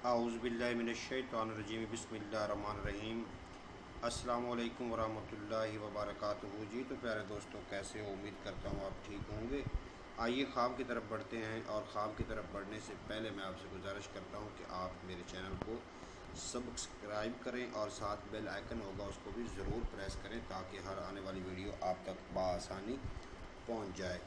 आऊज़ु बिल्लाहि मिनश्शैतानिर्रजीम बिस्मिल्लाहिर्रहमानिर्रहीम। अस्सलामु अलैकुम वरहमतुल्लाहि वबरकातुहू। जी तो प्यारे दोस्तों, कैसे हो? उम्मीद करता हूँ आप ठीक होंगे। आइए ख्वाब की तरफ बढ़ते हैं, और ख्वाब की तरफ बढ़ने से पहले मैं आपसे गुजारिश करता हूँ कि आप मेरे चैनल को सब्सक्राइब करें और साथ बेल आइकन होगा उसको भी ज़रूर प्रेस करें, ताकि हर आने वाली वीडियो आप तक बआसानी पहुँच जाए।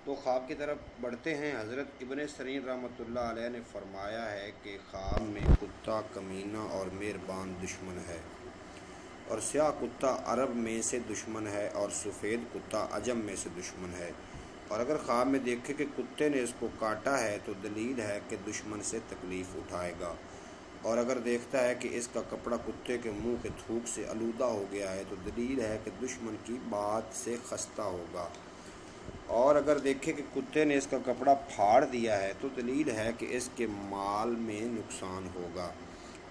तो ख्वाब की तरफ बढ़ते हैं। हज़रत इब्न सीरीन रहमतुल्लाह अलैह ने फरमाया है कि ख्वाब में कुत्ता कमीना और मेहरबान दुश्मन है, और स्याह कुत्ता अरब में से दुश्मन है, और सफ़ेद कुत्ता अजम में से दुश्मन है। और अगर ख्वाब में देखे कि कुत्ते ने इसको काटा है तो दलील है कि दुश्मन से तकलीफ़ उठाएगा। और अगर देखता है कि इसका कपड़ा कुत्ते के मुंह के थूक से आलूदा हो गया है तो दलील है कि दुश्मन की बात से खस्ता होगा। और अगर देखे कि कुत्ते ने इसका कपड़ा फाड़ दिया है तो दलील है कि इसके माल में नुकसान होगा।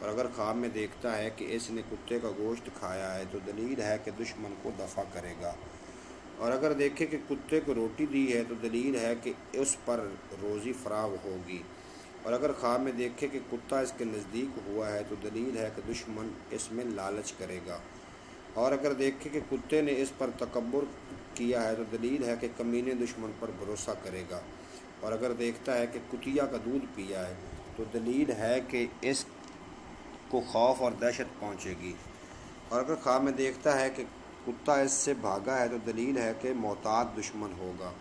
और अगर ख्वाब में देखता है कि इसने कुत्ते का गोश्त खाया है तो दलील है कि दुश्मन को दफ़ा करेगा। और अगर देखे कि कुत्ते को रोटी दी है तो दलील है कि उस पर रोज़ी फराव होगी। और अगर ख्वाब में देखे कि कुत्ता इसके नज़दीक हुआ है तो दलील है कि दुश्मन इसमें लालच करेगा। और अगर देखे कि कुत्ते ने इस पर तकब्बुर किया है तो दलील है कि कमीने दुश्मन पर भरोसा करेगा। और अगर देखता है कि कुतिया का दूध पिया है तो दलील है कि इसको खौफ और दहशत पहुंचेगी। और अगर ख्वाब में देखता है कि कुत्ता इससे भागा है तो दलील है कि मोहताज दुश्मन होगा।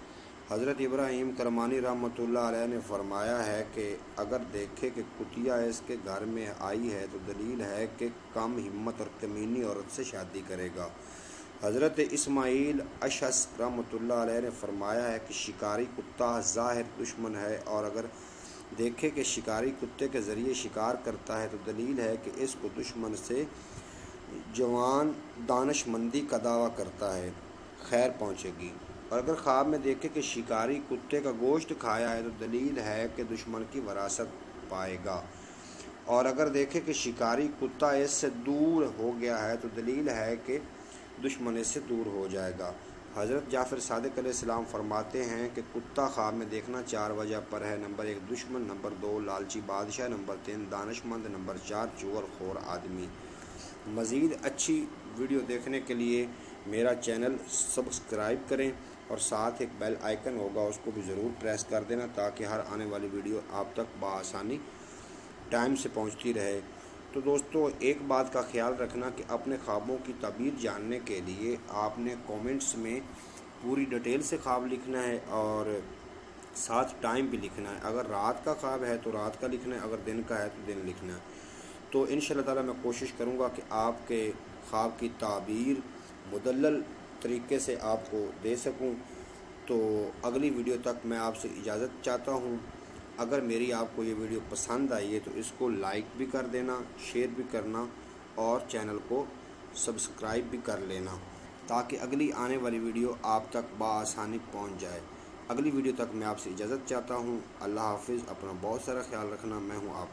हज़रत इब्राहीम करमानी रहमतुल्लाह अलैह ने फरमाया है कि अगर देखे कि कुतिया इसके घर में आई है तो दलील है कि कम हिम्मत और कमीनी औरत से शादी करेगा। हज़रत इस्माईल अशअस रहमतुल्लाह अलैह ने फरमाया है कि शिकारी कुत्ता ज़ाहिर दुश्मन है, और अगर देखे कि शिकारी कुत्ते के ज़रिए शिकार करता है तो दलील है कि इसको दुश्मन से जवान दानशमंदी का दावा करता है, खैर पहुँचेगी। और अगर ख्वाब में देखे कि शिकारी कुत्ते का गोश्त खाया है तो दलील है कि दुश्मन की वरासत पाएगा। और अगर देखे कि शिकारी कुत्ता इससे दूर हो गया है तो दलील है कि दुश्मन इससे दूर हो जाएगा। हज़रत जाफ़र सादिक़ अलैहिस्सलाम फरमाते हैं कि कुत्ता ख्वाब में देखना 4 वजह पर है। नंबर 1 दुश्मन, नंबर 2 लालची बादशाह, नंबर 3 दानशमंद, नंबर 4 चुगलखोर आदमी। मज़ीद अच्छी वीडियो देखने के लिए मेरा चैनल सब्सक्राइब करें, और साथ एक बेल आइकन होगा उसको भी ज़रूर प्रेस कर देना, ताकि हर आने वाली वीडियो आप तक बआसानी टाइम से पहुंचती रहे। तो दोस्तों, एक बात का ख्याल रखना कि अपने ख्वाबों की ताबीर जानने के लिए आपने कमेंट्स में पूरी डिटेल से ख्वाब लिखना है, और साथ टाइम भी लिखना है। अगर रात का ख्वाब है तो रात का लिखना है, अगर दिन का है तो दिन लिखना है। तो इंशाअल्लाह ताला मैं कोशिश करूँगा कि आपके ख्वाब की ताबीर मुदल्लल तरीके से आपको दे सकूं। तो अगली वीडियो तक मैं आपसे इजाज़त चाहता हूं। अगर मेरी आपको ये वीडियो पसंद आई है तो इसको लाइक भी कर देना, शेयर भी करना, और चैनल को सब्सक्राइब भी कर लेना, ताकि अगली आने वाली वीडियो आप तक बआसानी पहुंच जाए। अगली वीडियो तक मैं आपसे इजाज़त चाहता हूं। अल्लाह हाफिज़। अपना बहुत सारा ख्याल रखना। मैं हूं आप